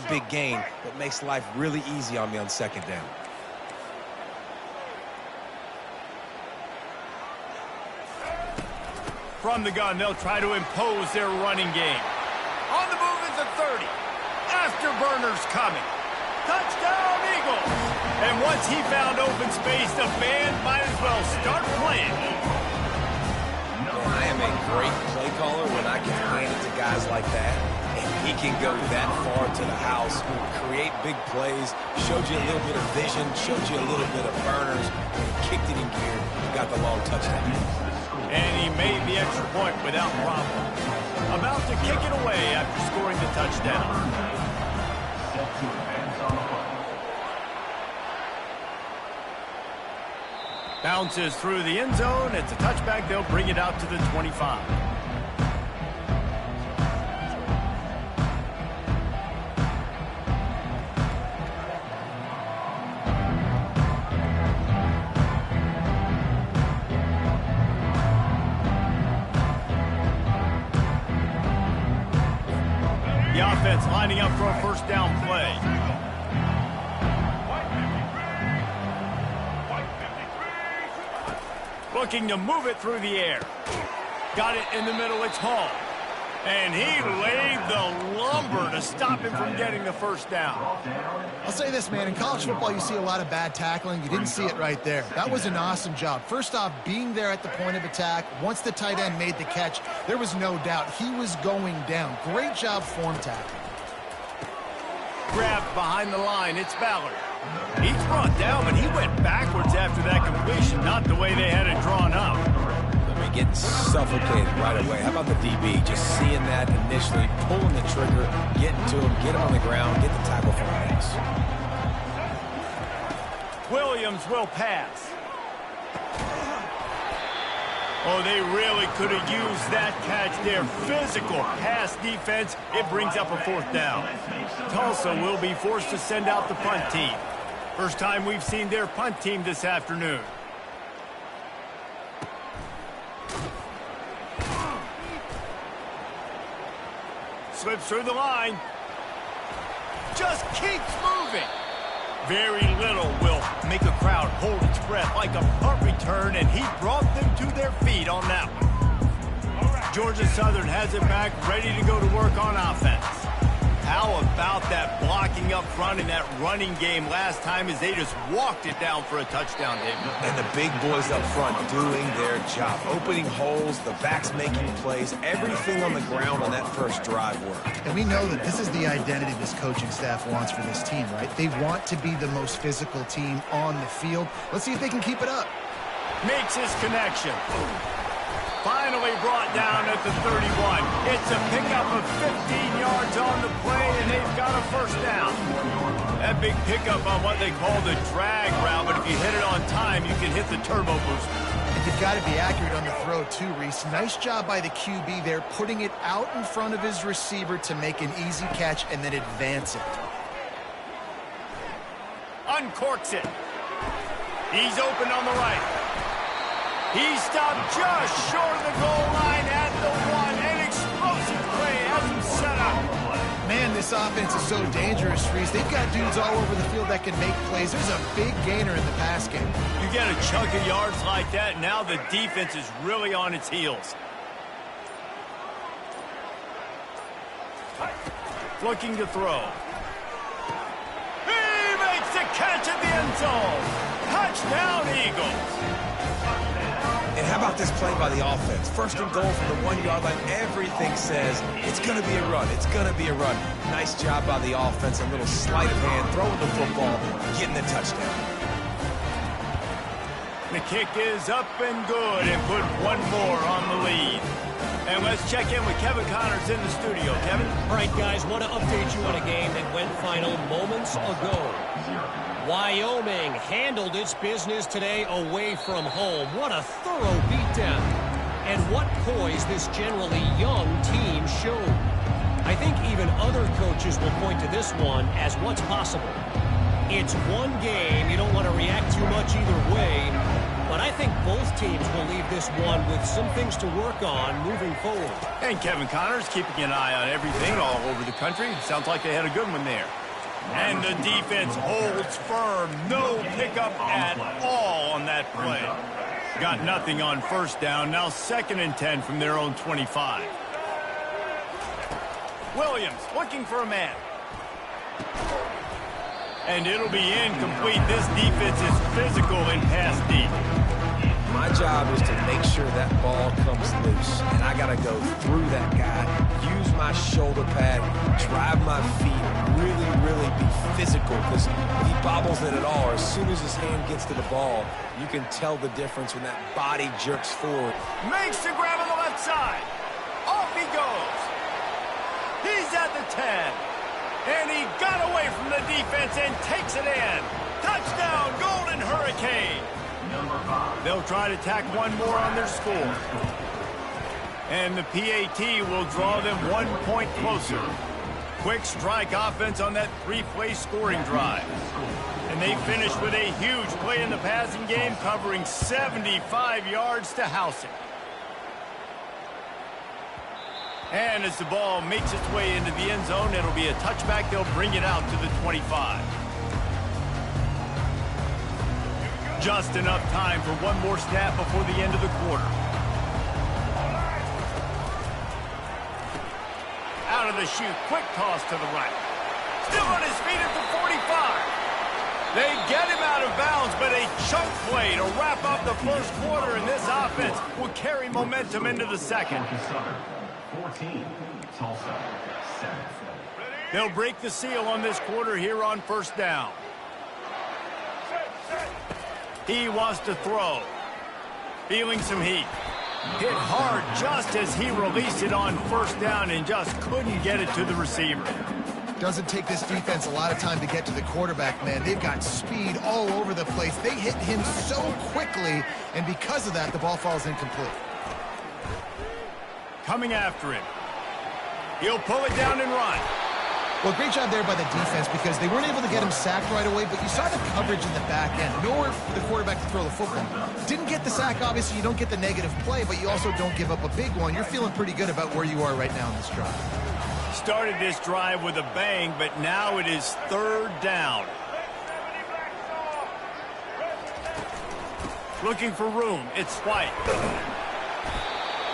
big gain that makes life really easy on me on second down. From the gun, they'll try to impose their running game. On the move is the 30. Afterburner's coming. Touchdown, Eagles! And once he found open space, the band might as well start playing. I am a great play caller when I can hand it to guys like that. And he can go that far to the house, create big plays, showed you a little bit of vision, showed you a little bit of burners, and kicked it in gear, got the long touchdown. And he made the extra point without problem. About to kick it away after scoring the touchdown. Bounces through the end zone. It's a touchback. They'll bring it out to the 25. The offense lining up for a first down play. Looking to move it through the air. Got it in the middle, it's Hall. And he laid the lumber to stop him from getting the first down. I'll say this, man. In college football, you see a lot of bad tackling. You didn't see it right there. That was an awesome job. First off, being there at the point of attack. Once the tight end made the catch, there was no doubt he was going down. Great job form tackling. Grabbed behind the line, it's Ballard. He's brought down, but he went backwards after that completion, not the way they had it drawn up. They're getting suffocated right away. How about the DB? Just seeing that initially, pulling the trigger, getting to him, get him on the ground, get the tackle for a pass. Williams will pass. Oh, they really could have used that catch there. Physical pass defense. It brings up a fourth down. Tulsa will be forced to send out the punt team. First time we've seen their punt team this afternoon. Slips through the line. Just keeps moving. Very little will make a crowd hold its breath like a punt return, and he brought them to their feet on that one. Georgia Southern has it back, ready to go to work on offense. How about that blocking up front and that running game last time as they just walked it down for a touchdown, David? And the big boys up front doing their job. Opening holes, the backs making plays, everything on the ground on that first drive worked. And we know that this is the identity this coaching staff wants for this team, right? They want to be the most physical team on the field. Let's see if they can keep it up. Makes his connection. Finally brought down at the 31. It's a pickup of 15 yards on the play, and they've got a first down. That big pickup on what they call the drag route, but if you hit it on time, you can hit the turbo booster. And you've got to be accurate on the throw, too, Reese. Nice job by the QB there, putting it out in front of his receiver to make an easy catch and then advance it. Uncorks it. He's open on the right. He stopped just short of the goal line at the one. An explosive play has him set up. Man, this offense is so dangerous, Reese. They've got dudes all over the field that can make plays. There's a big gainer in the pass game. You get a chunk of yards like that, now the defense is really on its heels. Looking to throw. He makes the catch at the end zone. Touchdown, Eagles. And how about this play by the offense? First and goal from the 1 yard line. Everything says it's going to be a run. It's going to be a run. Nice job by the offense. A little sleight of hand, throwing the football, getting the touchdown. The kick is up and good and put one more on the lead. And let's check in with Kevin Connors in the studio. Kevin? All right, guys, want to update you on a game that went final moments ago. Wyoming handled its business today away from home. What a thorough beatdown. And what poise this generally young team showed. I think even other coaches will point to this one as what's possible. It's one game. You don't want to react too much either way. But I think both teams will leave this one with some things to work on moving forward. And Kevin Connors keeping an eye on everything all over the country. Sounds like they had a good one there. And the defense holds firm. No pickup at all on that play. Got nothing on first down. Now 2nd and 10 from their own 25. Williams looking for a man. And it'll be incomplete. This defense is physical in pass deep. My job is to make sure that ball comes loose. And I got to go through that guy, use my shoulder pad, drive my feet, really be physical. Because he bobbles it at all. As soon as his hand gets to the ball, you can tell the difference when that body jerks forward. Makes the grab on the left side. Off he goes. He's at the 10. And he got away from the defense and takes it in. Touchdown, Golden Hurricane. They'll try to tack one more on their score. And the PAT will draw them 1 point closer. Quick strike offense on that 3-play scoring drive. And they finish with a huge play in the passing game, covering 75 yards to house it. And as the ball makes its way into the end zone, it'll be a touchback. They'll bring it out to the 25. Just enough time for one more snap before the end of the quarter. Out of the chute, quick toss to the right. Still on his feet at the 45. They get him out of bounds, but a chunk play to wrap up the first quarter, and this offense will carry momentum into the second. 14, Tulsa, 7. They'll break the seal on this quarter here on first down. He wants to throw. Feeling some heat. Hit hard just as he released it on first down and just couldn't get it to the receiver. Doesn't take this defense a lot of time to get to the quarterback, man. They've got speed all over the place. They hit him so quickly, and because of that, the ball falls incomplete. Coming after him. He'll pull it down and run. Well, great job there by the defense because they weren't able to get him sacked right away, but you saw the coverage in the back end. Nowhere for the quarterback to throw the football. Didn't get the sack, obviously. You don't get the negative play, but you also don't give up a big one. You're feeling pretty good about where you are right now in this drive. Started this drive with a bang, but now it is 3rd down. Looking for room. It's White.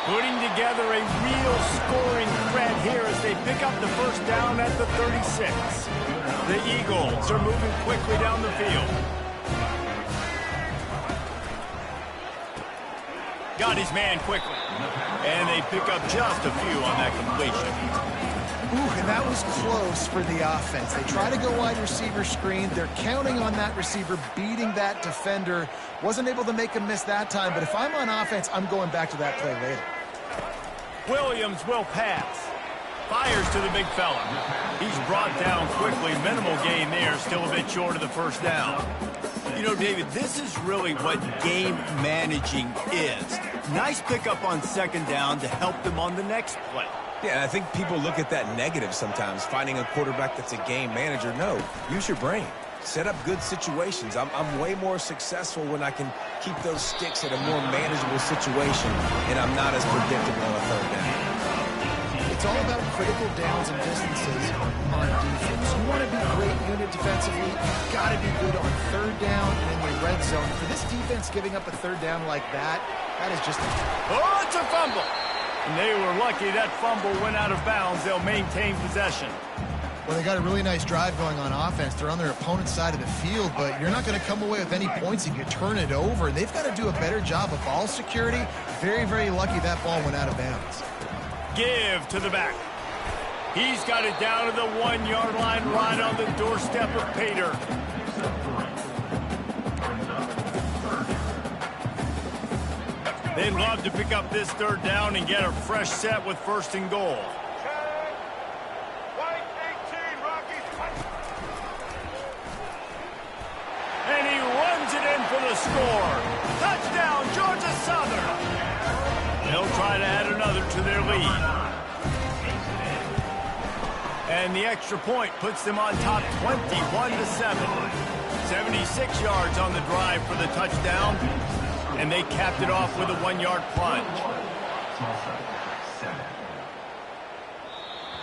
Putting together a real scoring threat here as they pick up the first down at the 36. The Eagles are moving quickly down the field. Got his man quickly. And they pick up just a few on that completion. Ooh, and that was close for the offense. They try to go wide receiver screen. They're counting on that receiver beating that defender. Wasn't able to make him miss that time, but if I'm on offense, I'm going back to that play later. Williams will pass. Fires to the big fella. He's brought down quickly. Minimal gain there. Still a bit short of the first down. You know, David, this is really what game managing is. Nice pickup on 2nd down to help them on the next play. Yeah, I think people look at that negative sometimes, finding a quarterback that's a game manager. No, use your brain. Set up good situations. I'm way more successful when I can keep those sticks at a more manageable situation, and I'm not as predictable on a 3rd down. It's all about critical downs and distances on defense. You want to be great unit defensively, you've got to be good on 3rd down and in the red zone. For this defense giving up a 3rd down like that, that is just Oh, it's a fumble. And they were lucky that fumble went out of bounds. They'll maintain possession. Well, they got a really nice drive going on offense. They're on their opponent's side of the field, but you're not going to come away with any points if you turn it over. They've got to do a better job of ball security. Very, very lucky that ball went out of bounds. Give to the back. He's got it down to the 1-yard line right on the doorstep of Pater. They'd love to pick up this 3rd down and get a fresh set with 1st and goal. And he runs it in for the score. Touchdown, Georgia Southern. They'll try to add another to their lead. And the extra point puts them on top 21-7. 76 yards on the drive for the touchdown. and they capped it off with a 1-yard plunge. Tulsa, 7.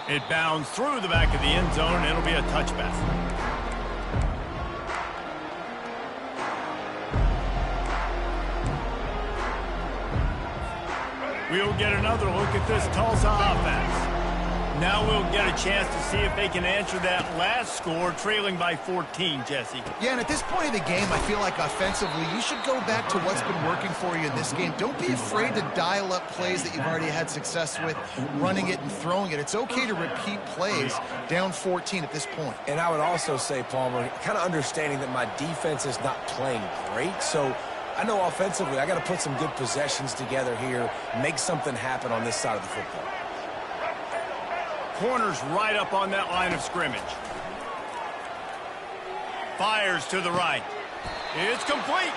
It bounds through the back of the end zone. It'll be a touchback. We'll get another look at this Tulsa offense. Now we'll get a chance to see if they can answer that last score, trailing by 14, Jesse. Yeah, and at this point of the game, I feel like offensively, you should go back to what's been working for you in this game. Don't be afraid to dial up plays that you've already had success with, running it and throwing it. It's okay to repeat plays down 14 at this point. And I would also say, Palmer, kind of understanding that my defense is not playing great, so I know offensively I got to put some good possessions together here, make something happen on this side of the football. Corners right up on that line of scrimmage. Fires to the right. It's complete.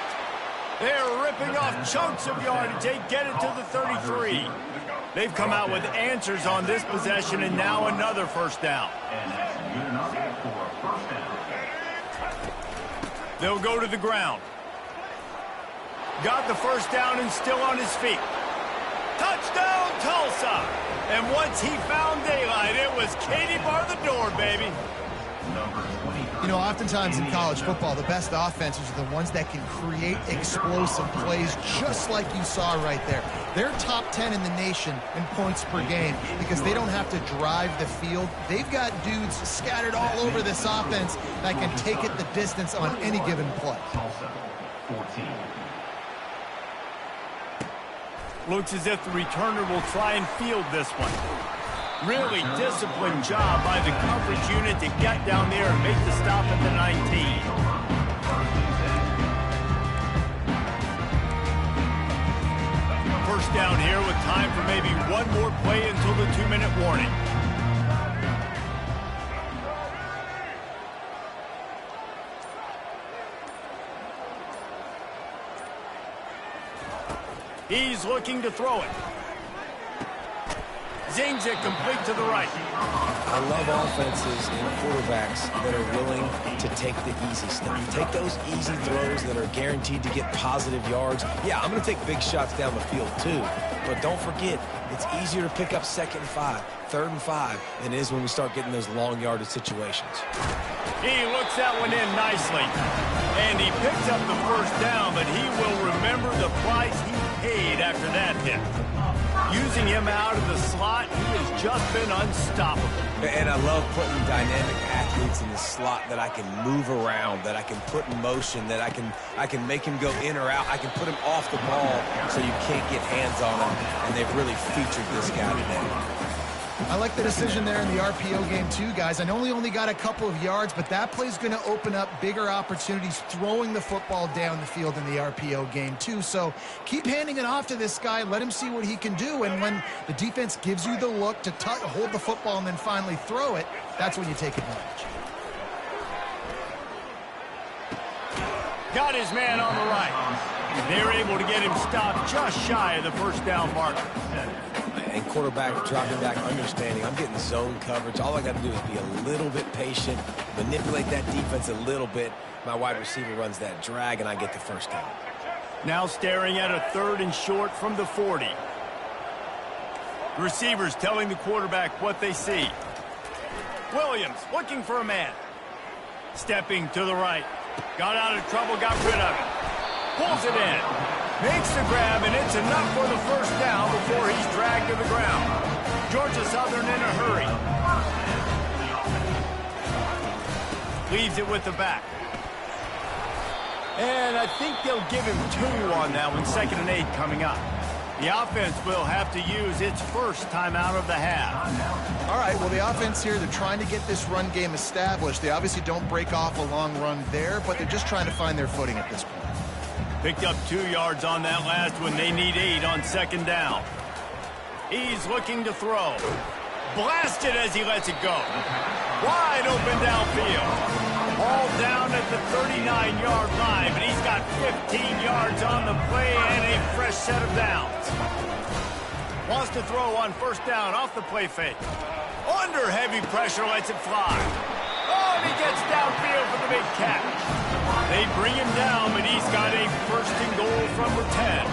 They're ripping off chunks of yardage. They get it to the 33. They've come out with answers on this possession, and now another first down. And that's good enough for a first down. They'll go to the ground. Got the first down and still on his feet. Touchdown, Tulsa! And once he found daylight, it was Katie bar the door, baby. You know, oftentimes in college football, the best offenses are the ones that can create explosive plays, just like you saw right there. They're top 10 in the nation in points per game because they don't have to drive the field. They've got dudes scattered all over this offense that can take it the distance on any given play. Tulsa, 14. Looks as if the returner will try and field this one. Really disciplined job by the coverage unit to get down there and make the stop at the 19. First down here with time for maybe one more play until the 2-minute warning. He's looking to throw it. Zings it complete to the right. I love offenses and quarterbacks that are willing to take the easy stuff. Take those easy throws that are guaranteed to get positive yards. Yeah, I'm going to take big shots down the field too. But don't forget, it's easier to pick up 2nd and 5, 3rd and 5 than it is when we start getting those long yardage situations. He looks that one in nicely. And he picks up the first down, but he will remember the price he paid after that hit. Using him out of the slot, he has just been unstoppable. And I love putting dynamic athletes in the slot that I can move around, that I can put in motion, that I can make him go in or out. I can put him off the ball so you can't get hands on him. And they've really featured this guy today. I like the decision there in the RPO game too, guys. I know he only got a couple of yards, but that play's going to open up bigger opportunities throwing the football down the field in the RPO game too. So keep handing it off to this guy. Let him see what he can do. And when the defense gives you the look to hold the football and then finally throw it, that's when you take advantage. Got his man on the right. They're able to get him stopped just shy of the first down marker. And quarterback dropping back, understanding I'm getting zone coverage. All I got to do is be a little bit patient, manipulate that defense a little bit. My wide receiver runs that drag, and I get the first down. Now staring at a 3rd and short from the 40. Receivers telling the quarterback what they see. Williams looking for a man. Stepping to the right. Got out of trouble, got rid of it. Pulls it in. Makes the grab, and it's enough for the first down before he's dragged to the ground. Georgia Southern in a hurry. Leaves it with the back. And I think they'll give him 2 on that one, 2nd and 8 coming up. The offense will have to use its first timeout of the half. All right, well, the offense here, they're trying to get this run game established. They obviously don't break off a long run there, but they're just trying to find their footing at this point. Picked up 2 yards on that last one. They need 8 on 2nd down. He's looking to throw. Blasted as he lets it go. Wide open downfield. Ball down at the 39-yard line, but he's got 15 yards on the play and a fresh set of downs. Wants to throw on first down off the play fake. Under heavy pressure, lets it fly. Oh, and he gets downfield for the big catch. They bring him down, but he's got a first and goal from the 10.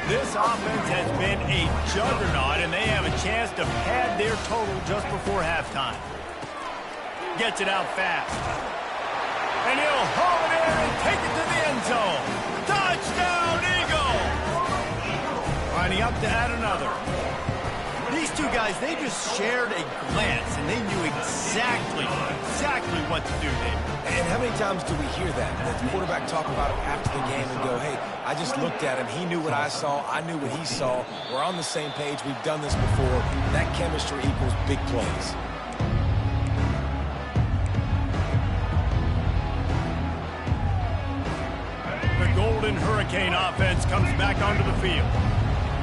This offense has been a juggernaut, and they have a chance to pad their total just before halftime. Gets it out fast. And he'll haul it in and take it to the end zone. Touchdown, Eagle! Lining up to add another. These two guys, they just shared a glance, and they knew exactly what to do, David. And how many times do we hear that? The quarterback talk about it after the game and go, hey, I just looked at him. He knew what I saw. I knew what he saw. We're on the same page. We've done this before. That chemistry equals big plays. The Golden Hurricane offense comes back onto the field.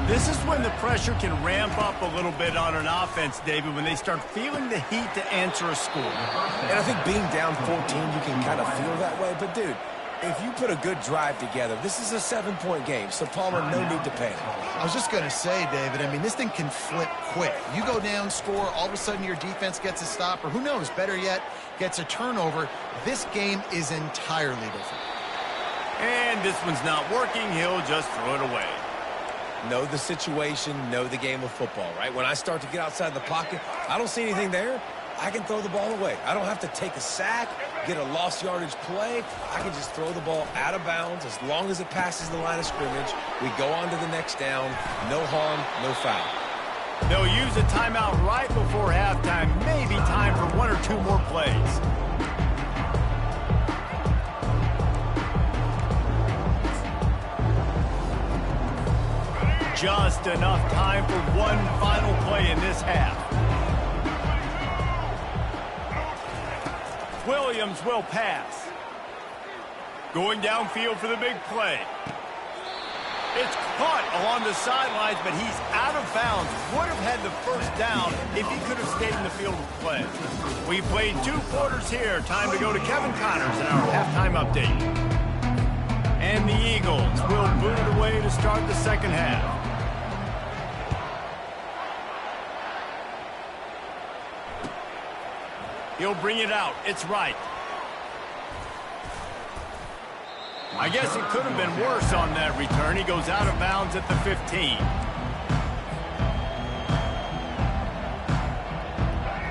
This is when the pressure can ramp up a little bit on an offense, David, when they start feeling the heat to answer a score. And I think being down 14, you can kind of feel that way. But, dude, if you put a good drive together, this is a 7-point game. So, Palmer, no need to panic. I was just going to say, David, I mean, this thing can flip quick. You go down, score, all of a sudden your defense gets a stop, or who knows, better yet, gets a turnover. This game is entirely different. And this one's not working. He'll just throw it away. Know the situation, know the game of football, right? When I start to get outside the pocket, I don't see anything there. I can throw the ball away. I don't have to take a sack, get a lost yardage play. I can just throw the ball out of bounds as long as it passes the line of scrimmage. We go on to the next down. No harm, no foul. They'll use a timeout right before halftime. Maybe time for one or two more plays. Just enough time for one final play in this half. Williams will pass. Going downfield for the big play. It's caught along the sidelines, but he's out of bounds. Would have had the first down if he could have stayed in the field of play. We played 2 quarters here. Time to go to Kevin Connors in our halftime update. And the Eagles will boot it away to start the second half. He'll bring it out. It's right. I guess it could have been worse on that return. He goes out of bounds at the 15.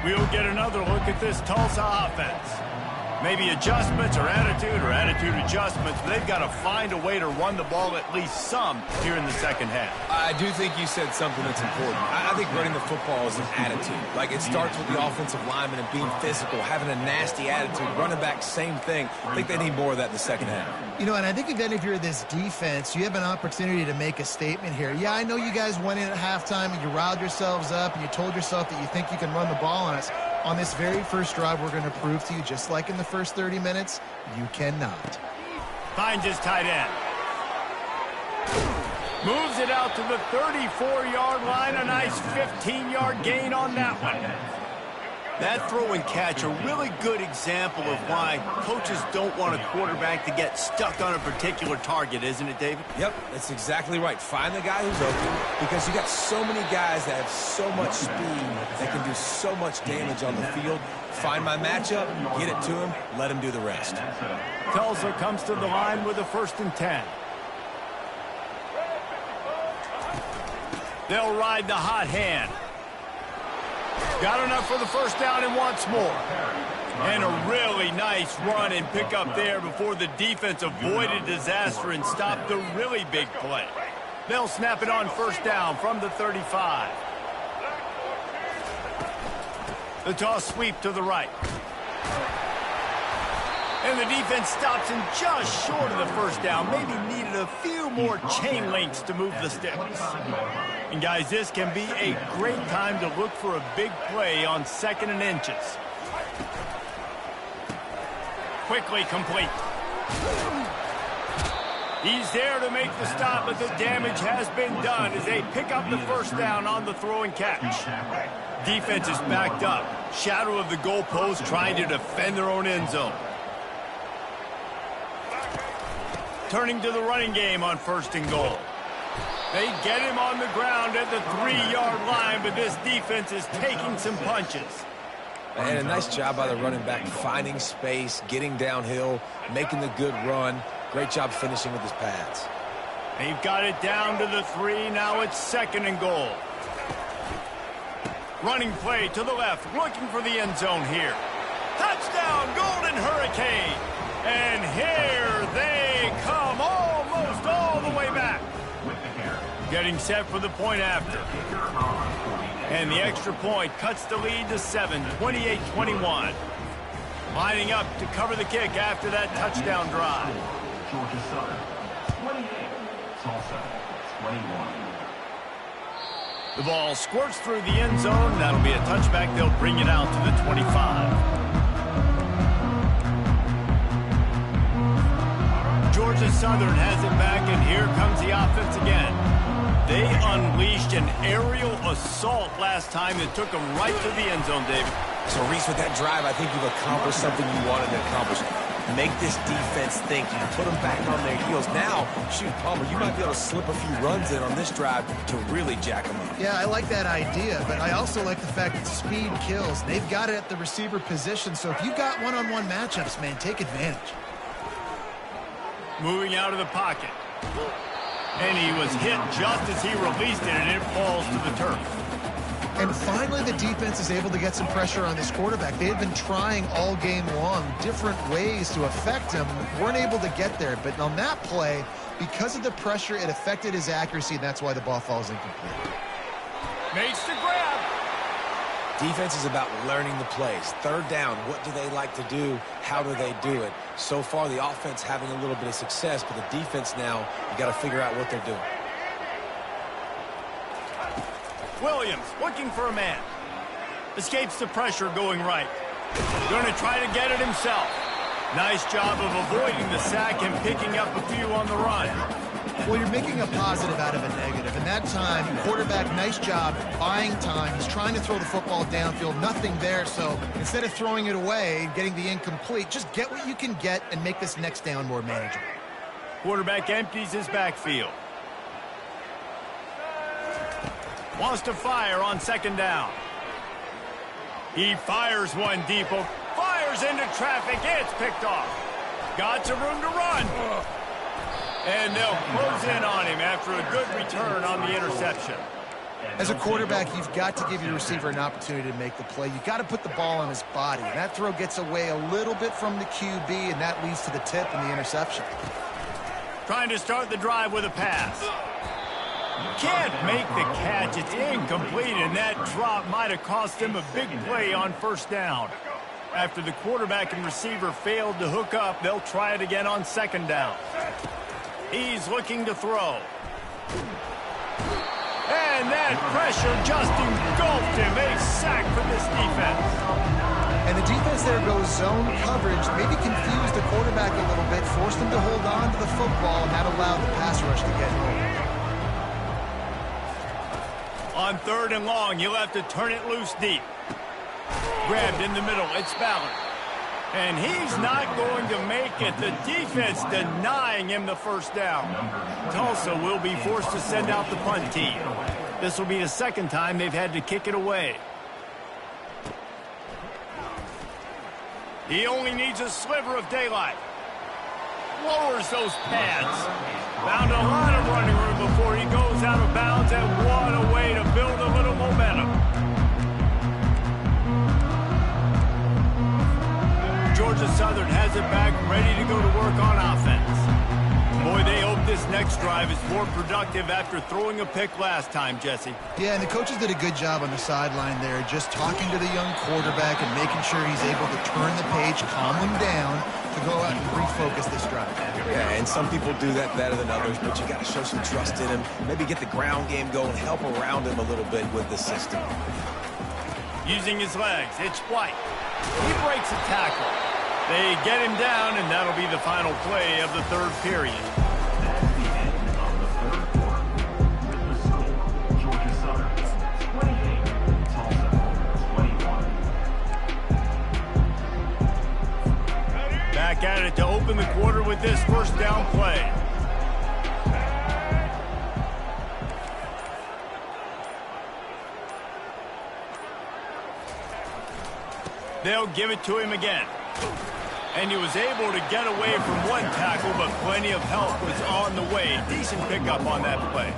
We'll get another look at this Tulsa offense. Maybe adjustments or attitude adjustments. They've got to find a way to run the ball at least some here in the second half. I do think you said something that's important. I think running the football is an attitude. Like, it starts with the offensive lineman and being physical, having a nasty attitude. Running back, same thing. I think they need more of that in the second half. You know, and I think, again, if you're this defense, you have an opportunity to make a statement here. Yeah, I know you guys went in at halftime and you riled yourselves up and you told yourself that you think you can run the ball on us. On this very first drive, we're going to prove to you, just like in the first 30 minutes, you cannot. Finds his tight end. Moves it out to the 34-yard line. A nice 15-yard gain on that one. That throw and catch, a really good example of why coaches don't want a quarterback to get stuck on a particular target, isn't it, David? Yep, that's exactly right. Find the guy who's open, because you got so many guys that have so much speed that can do so much damage on the field. Find my matchup, get it to him, let him do the rest. Tulsa comes to the line with a 1st and 10. They'll ride the hot hand. Got enough for the first down and wants more. And a really nice run and pick up there before the defense avoided disaster and stopped the really big play. They'll snap it on 1st down from the 35. The toss sweep to the right. And the defense stops him just short of the 1st down. Maybe needed a few more chain links to move the sticks. And, guys, this can be a great time to look for a big play on 2nd and inches. Quickly complete. He's there to make the stop, but the damage has been done as they pick up the 1st down on the throw and catch. Defense is backed up. Shadow of the goalpost trying to defend their own end zone. Turning to the running game on 1st and goal. They get him on the ground at the 3-yard line, but this defense is taking some punches. And a nice job by the running back, finding space, getting downhill, making the good run. Great job finishing with his pads. They've got it down to the 3. Now it's 2nd and goal. Running play to the left, looking for the end zone here. Touchdown, Golden Hurricane. And here they come, almost all the way back. Getting set for the point after. And the extra point cuts the lead to 7, 28-21. Lining up to cover the kick after that touchdown drive. Georgia Southern, 28. Tulsa, 21. The ball squirts through the end zone. That'll be a touchback. They'll bring it out to the 25. Georgia Southern has it back, and here comes the offense again. They unleashed an aerial assault last time that took them right to the end zone, David. So, Reese, with that drive, I think you've accomplished something you wanted to accomplish. Make this defense think. You put them back on their heels. Now, shoot, Palmer, you might be able to slip a few runs in on this drive to really jack them up. Yeah, I like that idea, but I also like the fact that speed kills. They've got it at the receiver position, so if you've got one-on-one matchups, man, take advantage. Moving out of the pocket. And he was hit just as he released it, and it falls to the turf. And finally, the defense is able to get some pressure on this quarterback. They had been trying all game long different ways to affect him. Weren't able to get there. But on that play, because of the pressure, it affected his accuracy, and that's why the ball falls incomplete. Makes the grab. Defense is about learning the plays. 3rd down, what do they like to do? How do they do it? So far, the offense having a little bit of success, but the defense now, you got to figure out what they're doing. Williams looking for a man. Escapes the pressure going right. Going to try to get it himself. Nice job of avoiding the sack and picking up a few on the run. Well, you're making a positive out of a negative. And that time, quarterback, nice job buying time. He's trying to throw the football downfield. Nothing there. So instead of throwing it away and getting the incomplete, just get what you can get and make this next down more manageable. Quarterback empties his backfield. Wants to fire on 2nd down. He fires one deep. Fires into traffic. It's picked off. Got some room to run. And they'll close in on him after a good return on the interception. As a quarterback, you've got to give your receiver an opportunity to make the play. You've got to put the ball on his body. And that throw gets away a little bit from the QB, and that leads to the tip and the interception. Trying to start the drive with a pass. Can't make the catch. It's incomplete, and that drop might have cost him a big play on 1st down. After the quarterback and receiver failed to hook up, they'll try it again on 2nd down. He's looking to throw. And that pressure just engulfed him. A sack for this defense. And the defense there goes zone coverage, maybe confused the quarterback a little bit, forced him to hold on to the football, and that allowed the pass rush to get home. On 3rd and long, you'll have to turn it loose deep. Grabbed in the middle. It's Ballard. And he's not going to make it. The defense denying him the 1st down. Tulsa will be forced to send out the punt team. This will be the 2nd time they've had to kick it away. He only needs a sliver of daylight. Lowers those pads. Found a lot of running room before he goes out of bounds, and what a way to build a little momentum. Georgia Southern has it back, ready to go to work on offense. Boy, they hope this next drive is more productive after throwing a pick last time, Jesse. Yeah, and the coaches did a good job on the sideline there, just talking to the young quarterback and making sure he's able to turn the page, calm him down, to go out and refocus this drive. Yeah, and some people do that better than others, but you got to show some trust in him. Maybe get the ground game going, help around him a little bit with the system. Using his legs, it's White. He breaks a tackle. They get him down, and that'll be the final play of the 3rd period. That's the end of the 3rd quarter. With the score, Georgia Southern, 28, Tulsa, 21. Back at it to open the quarter with this 1st down play. They'll give it to him again. And he was able to get away from one tackle, but plenty of help was on the way. Decent pickup on that play.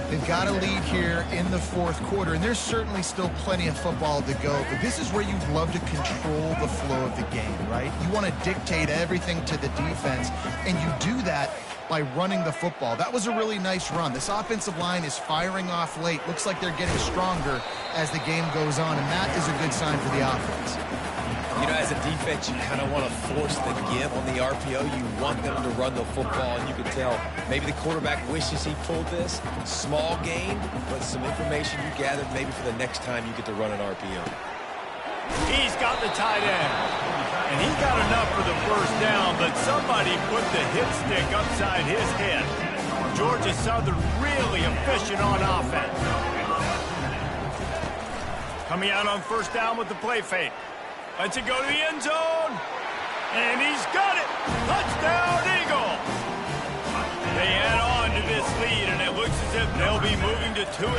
They've got a lead here in the fourth quarter, and there's certainly still plenty of football to go, but this is where you'd love to control the flow of the game, right? You want to dictate everything to the defense, and you do that by running the football. That was a really nice run. This offensive line is firing off late. Looks like they're getting stronger as the game goes on, and that is a good sign for the offense. You know, as a defense, you kind of want to force the give on the RPO. You want them to run the football, and you can tell maybe the quarterback wishes he pulled this. Small gain, but some information you gathered maybe for the next time you get to run an RPO. He's got the tight end. And he got enough for the first down, but somebody put the hit stick upside his head. Georgia Southern really efficient on offense. Coming out on first down with the play fake. Lets it go to the end zone. And he's got it. Touchdown, Eagle. They add on to this lead, and it looks as if they'll be moving to 2-0.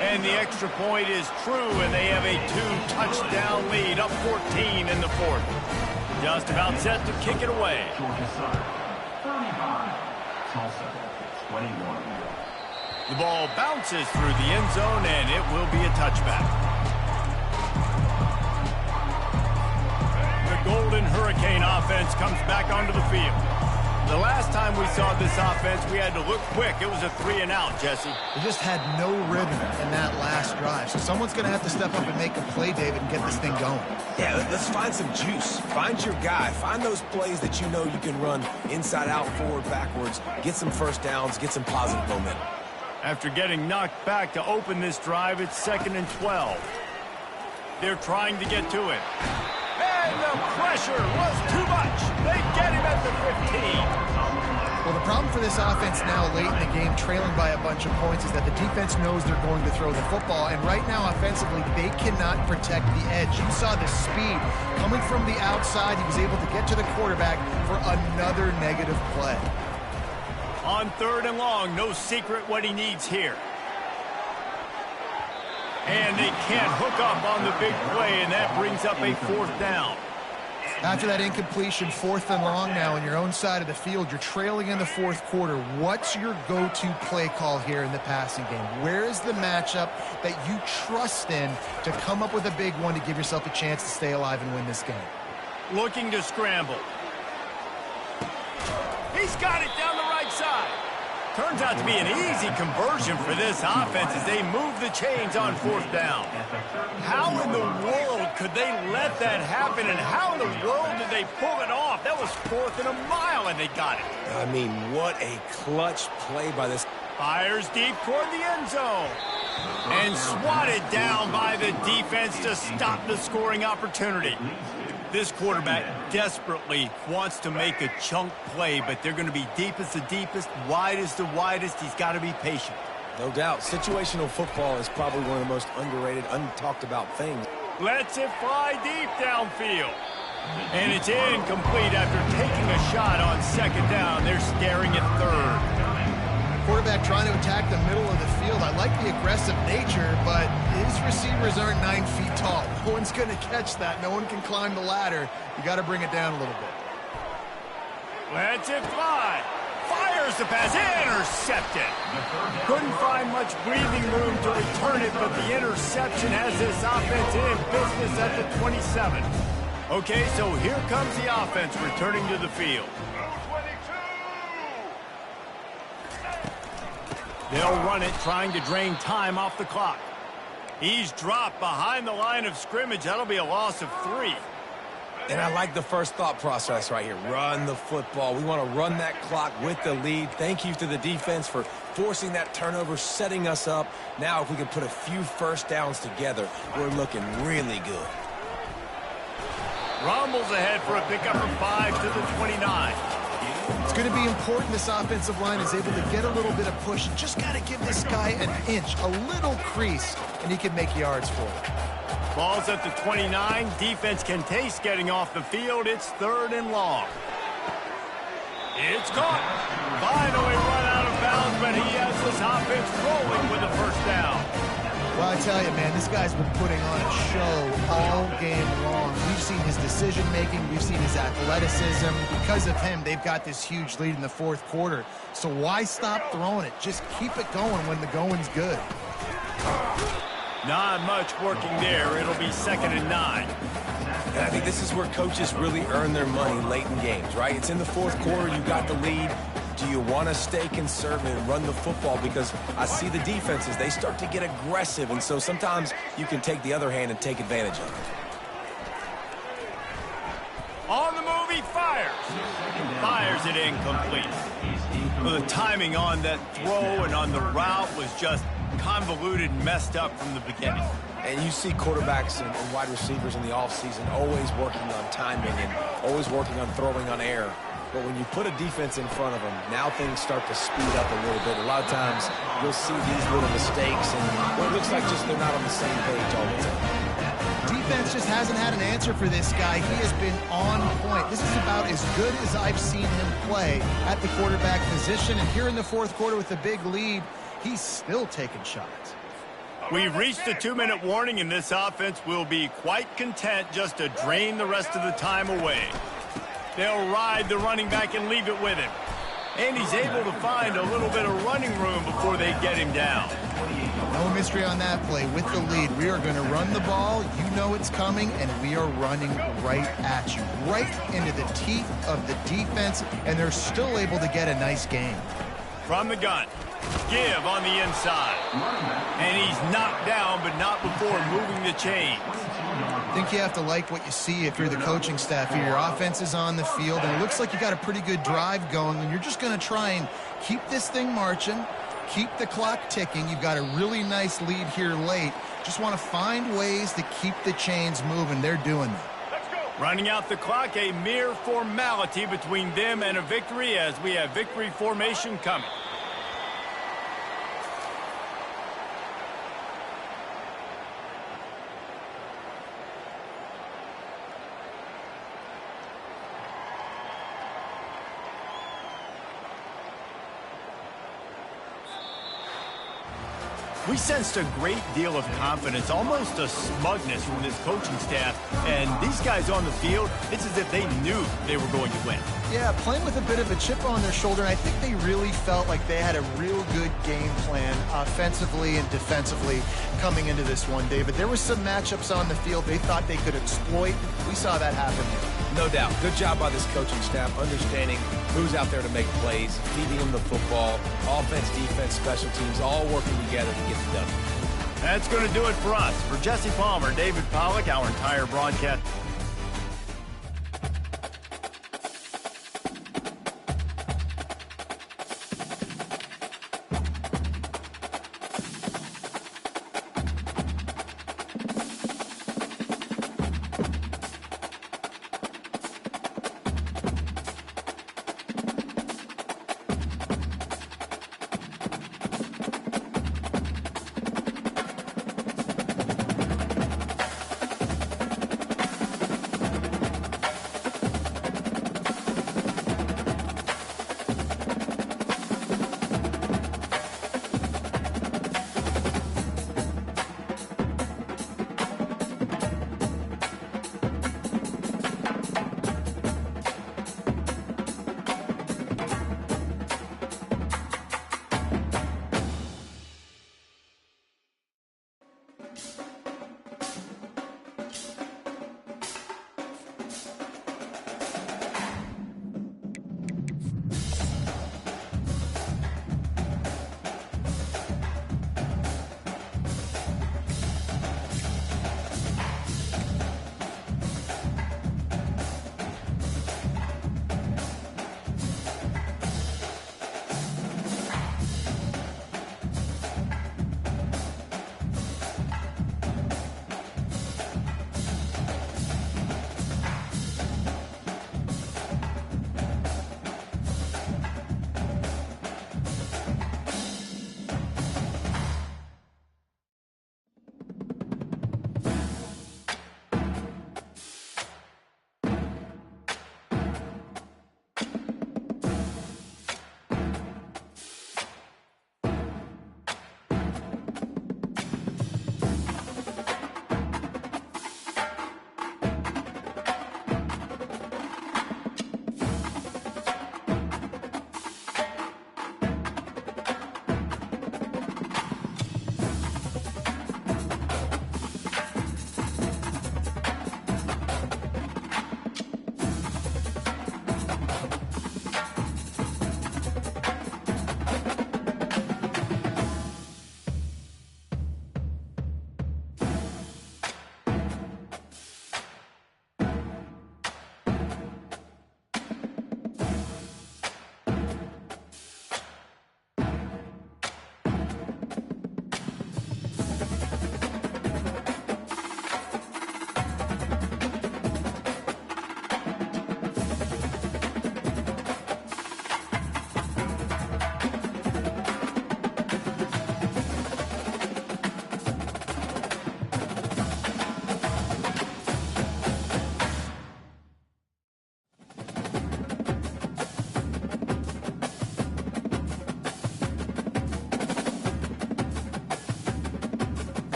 And the extra point is true, and they have a 2-touchdown lead, up 14 in the fourth. Just about set to kick it away. Georgia Southern, 35. Tulsa, 21. The ball bounces through the end zone, and it will be a touchback. The Golden Hurricane offense comes back onto the field. The last time we saw this offense, we had to look quick. It was a 3-and-out, Jesse. They just had no rhythm in that last drive. So someone's going to have to step up and make a play, David, and get this thing going. Yeah, let's find some juice. Find your guy. Find those plays that you know you can run inside out, forward, backwards. Get some first downs. Get some positive momentum. After getting knocked back to open this drive, it's 2nd and 12. They're trying to get to it. And the pressure was too much. They get him at the 15. Well, the problem for this offense now late in the game, trailing by a bunch of points, is that the defense knows they're going to throw the football. And right now, offensively, they cannot protect the edge. You saw the speed coming from the outside. He was able to get to the quarterback for another negative play. On 3rd and long, no secret what he needs here. And they can't hook up on the big play, and that brings up a 4th down. After that incompletion, 4th and long now on your own side of the field, you're trailing in the fourth quarter. What's your go-to play call here in the passing game? Where is the matchup that you trust in to come up with a big one to give yourself a chance to stay alive and win this game? Looking to scramble. He's got it down the right side. Turns out to be an easy conversion for this offense as they move the chains on 4th down. How in the world could they let that happen, and how in the world did they pull it off? That was 4th and a mile, and they got it. I mean, what a clutch play by this. Fires deep toward the end zone. And swatted down by the defense to stop the scoring opportunity. This quarterback desperately wants to make a chunk play, but they're going to be deep as the deepest, wide as the widest. He's got to be patient. No doubt. Situational football is probably one of the most underrated, untalked about things. Lets it fly deep downfield. And it's incomplete after taking a shot on 2nd down. They're staring at 3rd. Quarterback trying to attack the middle of the field. I like the aggressive nature, but his receivers aren't 9 feet tall. No one's going to catch that. No one can climb the ladder. You got to bring it down a little bit. Lets it fly. Fires the pass. Intercepted. Couldn't find much breathing room to return it, but the interception has this offense in business at the 27. Okay, so here comes the offense returning to the field. They'll run it, trying to drain time off the clock. He's dropped behind the line of scrimmage. That'll be a loss of 3. And I like the first thought process right here. Run the football. We want to run that clock with the lead. Thank you to the defense for forcing that turnover, setting us up. Now, if we can put a few first downs together, we're looking really good. Rumbles ahead for a pickup of 5 to the 29. It's going to be important this offensive line is able to get a little bit of push. Just got to give this guy an inch, a little crease, and he can make yards for it. Ball's at the 29. Defense can taste getting off the field. It's 3rd and long. It's caught. Finally run out of bounds, but he has this offense rolling with a first down. Well, I tell you, man, this guy's been putting on a show all game long. We've seen his decision-making. We've seen his athleticism. Because of him, they've got this huge lead in the fourth quarter. So why stop throwing it? Just keep it going when the going's good. Not much working there. It'll be 2nd and 9. And I think this is where coaches really earn their money late in games, right? It's in the fourth quarter. You got the lead. Do you want to stay conservative and run the football? Because I see the defenses, they start to get aggressive, and so sometimes you can take the other hand and take advantage of it. On the move, he fires. Fires it incomplete. Well, the timing on that throw and on the route was just convoluted and messed up from the beginning. And you see quarterbacks and wide receivers in the offseason always working on timing and always working on throwing on air. But when you put a defense in front of them, now things start to speed up a little bit. A lot of times you'll see these little mistakes, and well, it looks like just they're not on the same page all the time. Defense just hasn't had an answer for this guy. He has been on point. This is about as good as I've seen him play at the quarterback position. And here in the fourth quarter with a big lead, he's still taking shots. We've reached the 2-minute warning, and this offense will be quite content just to drain the rest of the time away. They'll ride the running back and leave it with him. And he's able to find a little bit of running room before they get him down. No mystery on that play. With the lead, we are going to run the ball. You know it's coming, and we are running right at you, right into the teeth of the defense, and they're still able to get a nice game. From the gun. Give on the inside. And he's knocked down, but not before moving the chains. I think you have to like what you see if you're the coaching staff here. Your offense is on the field, and it looks like you got a pretty good drive going, and you're just going to try and keep this thing marching, keep the clock ticking. You've got a really nice lead here late. Just want to find ways to keep the chains moving. They're doing that. Running out the clock, a mere formality between them and a victory as we have victory formation coming. We sensed a great deal of confidence, almost a smugness from this coaching staff. And these guys on the field, it's as if they knew they were going to win. Yeah, playing with a bit of a chip on their shoulder. And I think they really felt like they had a real good game plan offensively and defensively coming into this one, David. There were some matchups on the field they thought they could exploit. We saw that happen here. No doubt. Good job by this coaching staff, understanding who's out there to make plays, feeding them the football, offense, defense, special teams, all working together to get it done. That's going to do it for us. For Jesse Palmer, David Pollack, our entire broadcast